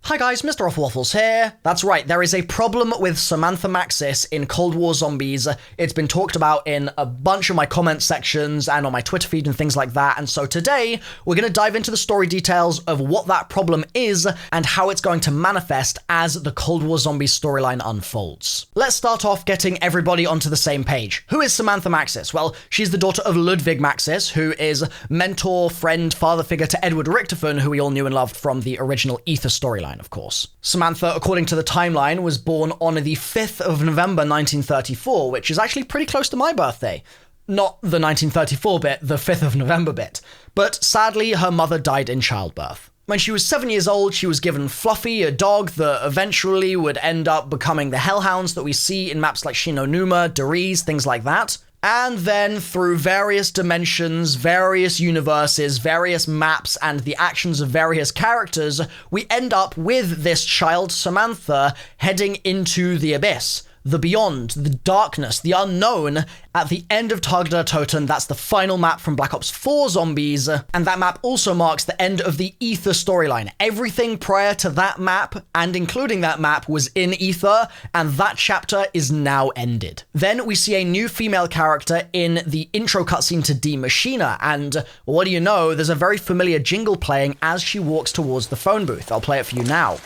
Hi guys, MrRoflWaffles here. That's right, there is a problem with Samantha Maxis in Cold War Zombies. It's been talked about in a bunch of my comment sections and on my Twitter feed and things like that, and so today we're going to dive into the story details of what that problem is and how it's going to manifest as the Cold War Zombies storyline unfolds. Let's start off getting everybody onto the same page. Who is Samantha Maxis? Well, she's the daughter of Ludwig Maxis, who is mentor, friend, father figure to Edward Richtofen, who we all knew and loved from the original Ether storyline, of course. Samantha, according to the timeline, was born on the 5th of November 1934, which is actually pretty close to my birthday. Not the 1934 bit, the 5th of November bit. But sadly, her mother died in childbirth. When she was 7 years old, she was given Fluffy, a dog that eventually would end up becoming the Hellhounds that we see in maps like Shinonuma, Dariz, things like that. And then, through various dimensions, various universes, various maps, and the actions of various characters, we end up with this child, Samantha, heading into the abyss, the beyond, the darkness, the unknown, at the end of Tag der Toten. That's the final map from Black Ops 4 Zombies, and that map also marks the end of the Ether storyline. Everything prior to that map, and including that map, was in Ether, and that chapter is now ended. Then we see a new female character in the intro cutscene to Die Maschine, and what do you know, there's a very familiar jingle playing as she walks towards the phone booth. I'll play it for you now.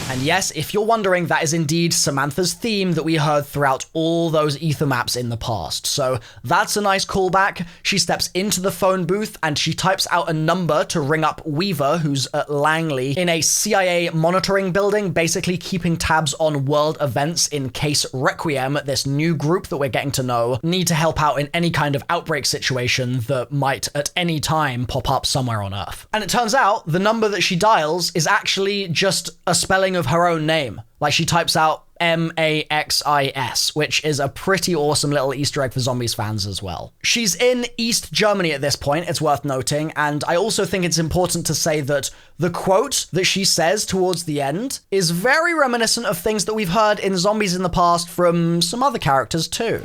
And yes, if you're wondering, that is indeed Samantha's theme that we heard throughout all those Ether maps in the past. So that's a nice callback. She steps into the phone booth and she types out a number to ring up Weaver, who's at Langley, in a CIA monitoring building, basically keeping tabs on world events in case Requiem, this new group that we're getting to know, need to help out in any kind of outbreak situation that might at any time pop up somewhere on Earth. And it turns out the number that she dials is actually just a spelling of her own name. Like, she types out Maxis, which is a pretty awesome little Easter egg for Zombies fans as well. She's in East Germany at this point, it's worth noting, and I also think it's important to say that the quote that she says towards the end is very reminiscent of things that we've heard in Zombies in the past from some other characters too.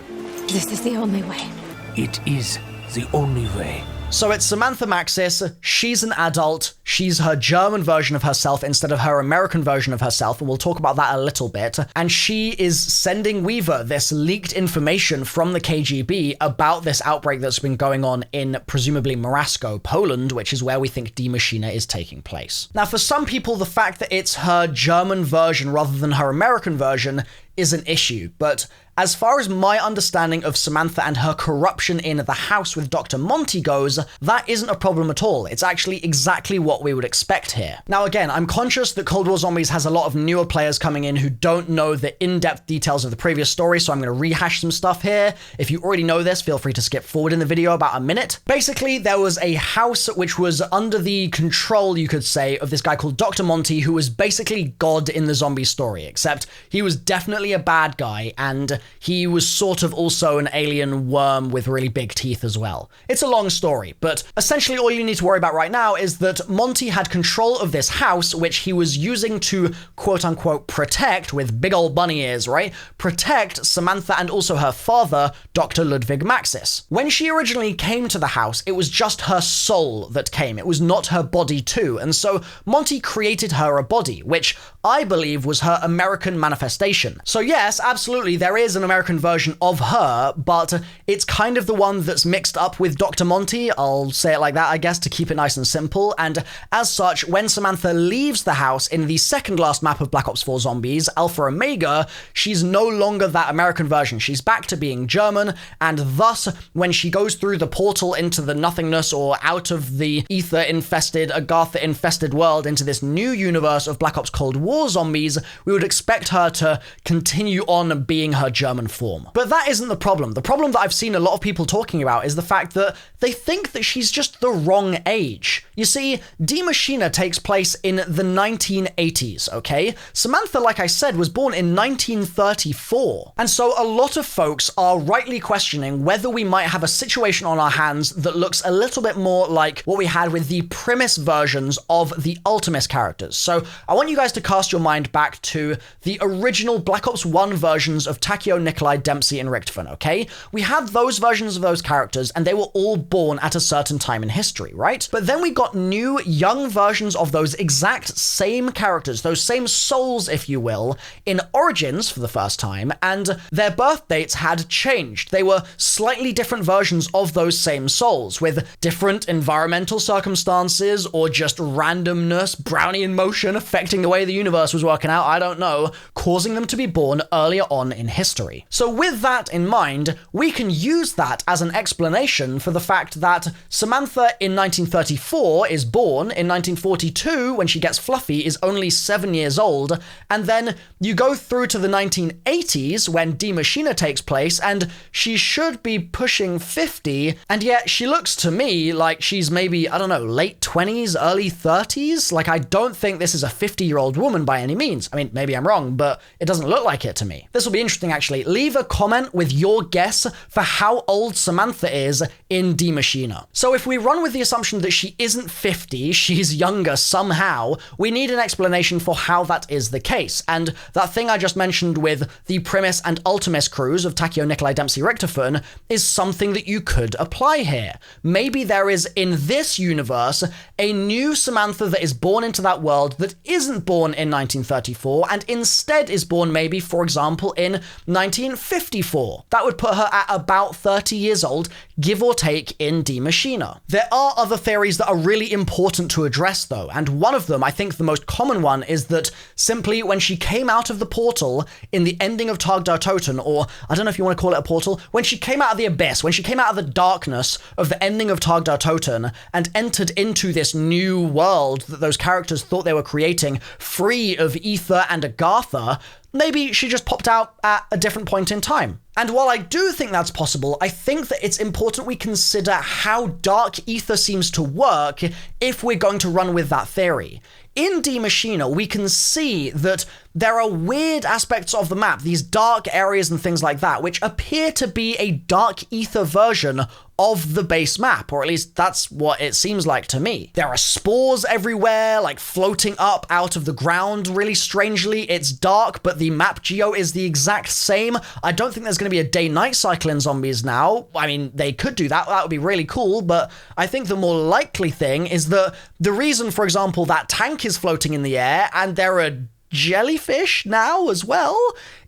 This is the only way. It is the only way. So it's Samantha Maxis, she's an adult, she's her German version of herself instead of her American version of herself, and we'll talk about that a little bit, and she is sending Weaver this leaked information from the KGB about this outbreak that's been going on in presumably Morasko, Poland, which is where we think Die Maschine is taking place. Now, for some people, the fact that it's her German version rather than her American version is an issue, but as far as my understanding of Samantha and her corruption in the house with Dr. Monty goes, that isn't a problem at all. It's actually exactly what we would expect here. Now again, I'm conscious that Cold War Zombies has a lot of newer players coming in who don't know the in-depth details of the previous story, so I'm going to rehash some stuff here. If you already know this, feel free to skip forward in the video about a minute. Basically, there was a house which was under the control, you could say, of this guy called Dr. Monty, who was basically God in the zombie story, except he was definitely a bad guy, and he was sort of also an alien worm with really big teeth as well. It's a long story, but essentially all you need to worry about right now is that Monty had control of this house, which he was using to quote-unquote protect, with big old bunny ears, right? Protect Samantha and also her father, Dr. Ludwig Maxis. When she originally came to the house, it was just her soul that came. It was not her body too, and so Monty created her a body, which I believe was her American manifestation. So yes, absolutely, there is an American version of her, but it's kind of the one that's mixed up with Dr. Monty. I'll say it like that, I guess, to keep it nice and simple. And as such, when Samantha leaves the house in the second last map of Black Ops 4 Zombies, Alpha Omega, she's no longer that American version. She's back to being German, and thus, when she goes through the portal into the nothingness or out of the ether-infested, Agartha-infested world into this new universe of Black Ops Cold War Zombies, we would expect her to continue on being her German form. But that isn't the problem. The problem that I've seen a lot of people talking about is the fact that they think that she's just the wrong age. You see, Die Maschine takes place in the 1980s, okay? Samantha, like I said, was born in 1934. And so a lot of folks are rightly questioning whether we might have a situation on our hands that looks a little bit more like what we had with the Primus versions of the Ultimus characters. So I want you guys to cast your mind back to the original Black Ops 1 versions of Takeo, Nikolai, Dempsey, and Richtofen, okay? We had those versions of those characters, and they were all born at a certain time in history, right? But then we got new, young versions of those exact same characters, those same souls, if you will, in Origins for the first time, and their birth dates had changed. They were slightly different versions of those same souls, with different environmental circumstances, or just randomness, Brownian motion affecting the way the universe was working out, I don't know, causing them to be born earlier on in history. So with that in mind, we can use that as an explanation for the fact that Samantha in 1934 is born, in 1942, when she gets fluffy, is only 7 years old, and then you go through to the 1980s when Die Maschine takes place, and she should be pushing 50, and yet she looks to me like she's maybe, I don't know, late 20s, early 30s? Like, I don't think this is a 50-year-old woman by any means. I mean, maybe I'm wrong, but it doesn't look like it to me. This will be interesting, actually. Leave a comment with your guess for how old Samantha is in Die Maschine. So if we run with the assumption that she isn't 50, she's younger somehow, we need an explanation for how that is the case. And that thing I just mentioned with the Primus and Ultimus crews of Takeo, Nikolai, Dempsey, Richtofen is something that you could apply here. Maybe there is, in this universe, a new Samantha that is born into that world that isn't born in 1934 and instead is born maybe, for example, in 1954. That would put her at about 30 years old, give or take, in Die Maschine. There are other theories that are really important to address though, and one of them, I think the most common one, is that simply when she came out of the portal in the ending of Tag der Toten, or I don't know if you want to call it a portal, when she came out of the abyss, when she came out of the darkness of the ending of Tag der Toten and entered into this new world that those characters thought they were creating, free of Ether and Agartha, maybe she just popped out at a different point in time. And while I do think that's possible, I think that it's important we consider how dark ether seems to work if we're going to run with that theory. In Die Maschine, we can see that there are weird aspects of the map, these dark areas and things like that, which appear to be a dark ether version of the base map, or at least that's what it seems like to me. There are spores everywhere, like floating up out of the ground really strangely. It's dark, but the map geo is the exact same. I don't think there's going to be a day-night cycle in zombies now. I mean, they could do that. That would be really cool, but I think the more likely thing is that the reason, for example, that tank is floating in the air and there are jellyfish now as well,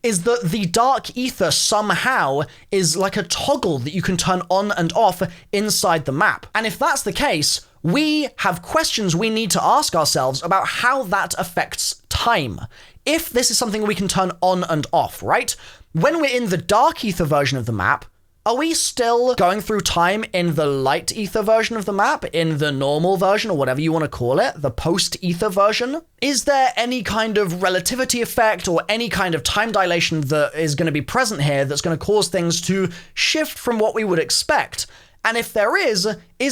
is that the dark ether somehow is like a toggle that you can turn on and off inside the map. And if that's the case, we have questions we need to ask ourselves about how that affects time. If this is something we can turn on and off, right? When we're in the dark ether version of the map, are we still going through time in the light ether version of the map, in the normal version, or whatever you want to call it, the post-ether version? Is there any kind of relativity effect or any kind of time dilation that is going to be present here that's going to cause things to shift from what we would expect? And if there is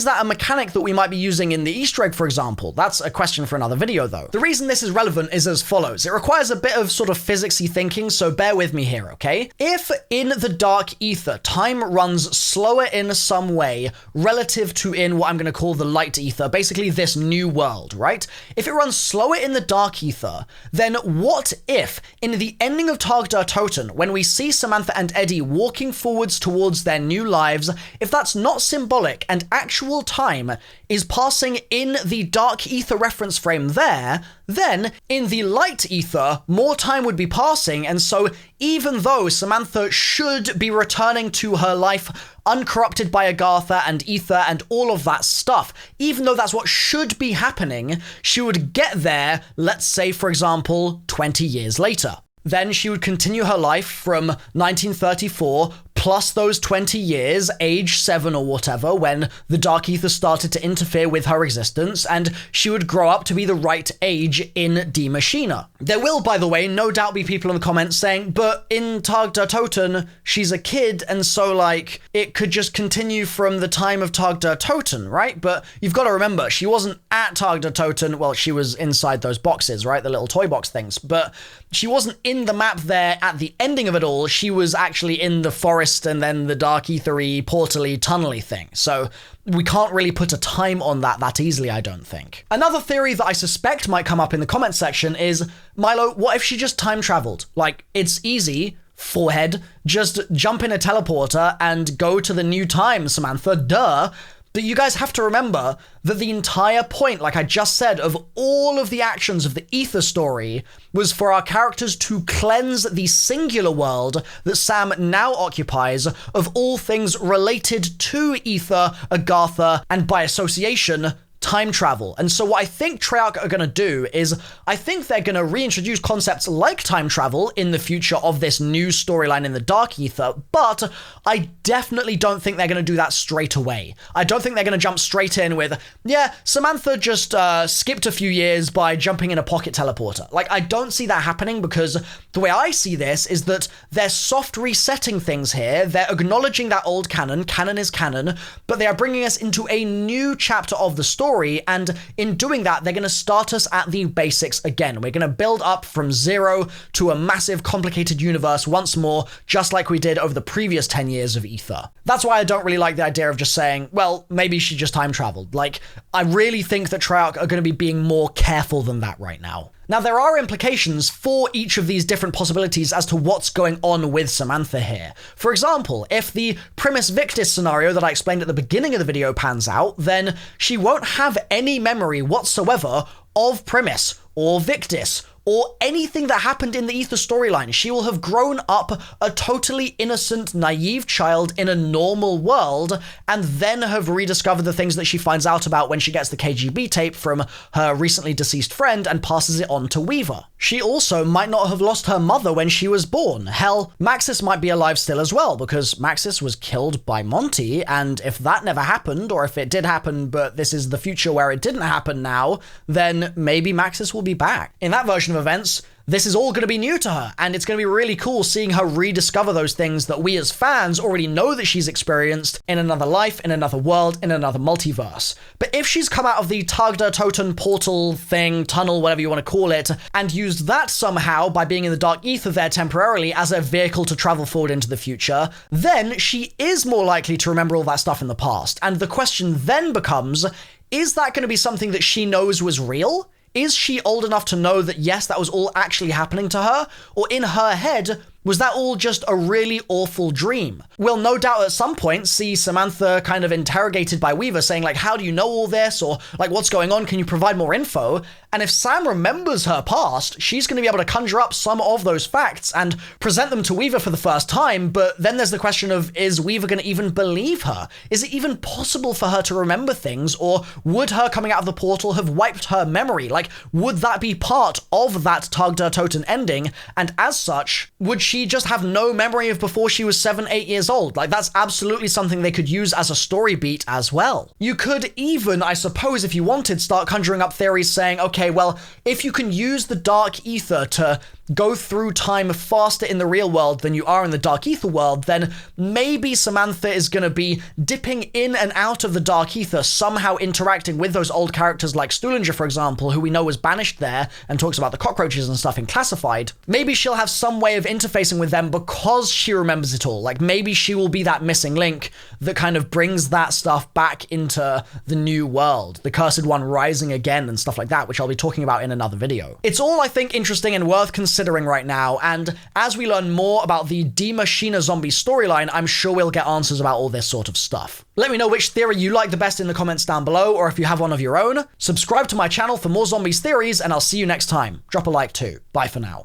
that a mechanic that we might be using in the Easter egg, for example? That's a question for another video, though. The reason this is relevant is as follows. It requires a bit of sort of physicsy thinking, so bear with me here, okay? If in the dark ether, time runs slower in some way relative to in what I'm going to call the light ether, basically this new world, right? If it runs slower in the dark ether, then what if in the ending of Tag der Toten, when we see Samantha and Eddie walking forwards towards their new lives, if that's not symbolic and actual time is passing in the dark ether reference frame there, then in the light ether, more time would be passing, and so even though Samantha should be returning to her life uncorrupted by Agartha and ether and all of that stuff, even though that's what should be happening, she would get there, let's say, for example, 20 years later. Then she would continue her life from 1934, plus those 20 years, age 7 or whatever, when the Dark Ether started to interfere with her existence, and she would grow up to be the right age in Die Maschine. There will, by the way, no doubt be people in the comments saying, but in Tag der Toten, she's a kid, and so, like, it could just continue from the time of Tag der Toten, right? But you've got to remember, she wasn't at Tag der Toten, well, she was inside those boxes, right? The little toy box things, but she wasn't in the map there at the ending of it all. She was actually in the forest and then the dark ethery, portally, tunnely thing. So we can't really put a time on that easily, I don't think. Another theory that I suspect might come up in the comment section is, Milo, what if she just time traveled? Like, it's easy. Forehead, just jump in a teleporter and go to the new time, Samantha, duh. But you guys have to remember that the entire point, like I just said, of all of the actions of the Ether story was for our characters to cleanse the singular world that Sam now occupies of all things related to Ether, Agartha, and by association, time travel. And so what I think Treyarch are going to do is, I think they're going to reintroduce concepts like time travel in the future of this new storyline in the Dark Ether, but I definitely don't think they're going to do that straight away. I don't think they're going to jump straight in with, yeah, Samantha just skipped a few years by jumping in a pocket teleporter. Like, I don't see that happening, because the way I see this is that they're soft resetting things here. They're acknowledging that old canon is canon, but they are bringing us into a new chapter of the story. And in doing that, they're going to start us at the basics again. We're going to build up from zero to a massive, complicated universe once more, just like we did over the previous 10 years of Ether. That's why I don't really like the idea of just saying, well, maybe she just time traveled. Like, I really think that Treyarch are going to be being more careful than that right now. Now, there are implications for each of these different possibilities as to what's going on with Samantha here. For example, if the Primus Victis scenario that I explained at the beginning of the video pans out, then she won't have any memory whatsoever of Primus or Victis or anything that happened in the Ether storyline. She will have grown up a totally innocent, naive child in a normal world, and then have rediscovered the things that she finds out about when she gets the KGB tape from her recently deceased friend and passes it on to Weaver. She also might not have lost her mother when she was born. Hell, Maxis might be alive still as well, because Maxis was killed by Monty, and if that never happened, or if it did happen but this is the future where it didn't happen now, then maybe Maxis will be back. In that version of events, this is all going to be new to her, and it's going to be really cool seeing her rediscover those things that we as fans already know that she's experienced in another life, in another world, in another multiverse. But if she's come out of the Tag der Toten portal thing, tunnel, whatever you want to call it, and used that somehow by being in the Dark Ether there temporarily as a vehicle to travel forward into the future, then she is more likely to remember all that stuff in the past. And the question then becomes, is that going to be something that she knows was real? Is she old enough to know that, yes, that was all actually happening to her? Or in her head, was that all just a really awful dream? We'll no doubt at some point see Samantha kind of interrogated by Weaver saying, like, how do you know all this? Or, like, what's going on? Can you provide more info? And if Sam remembers her past, she's going to be able to conjure up some of those facts and present them to Weaver for the first time. But then there's the question of, is Weaver going to even believe her? Is it even possible for her to remember things? Or would her coming out of the portal have wiped her memory? Like, would that be part of that Tag der Toten ending? And as such, would she just have no memory of before she was 7, 8 years old? Like, that's absolutely something they could use as a story beat as well. You could even, I suppose, if you wanted, start conjuring up theories saying, okay, well, if you can use the Dark Ether to go through time faster in the real world than you are in the Dark Ether world, then maybe Samantha is going to be dipping in and out of the Dark Ether, somehow interacting with those old characters like Stuhlinger, for example, who we know was banished there and talks about the cockroaches and stuff in Classified. Maybe she'll have some way of interfacing with them because she remembers it all. Like, maybe she will be that missing link that kind of brings that stuff back into the new world, the Cursed One rising again and stuff like that, which I'll be talking about in another video. It's all, I think, interesting and worth considering right now, and as we learn more about the Die Maschine zombie storyline, I'm sure we'll get answers about all this sort of stuff. Let me know which theory you like the best in the comments down below, or if you have one of your own. Subscribe to my channel for more zombies theories, and I'll see you next time. Drop a like too. Bye for now.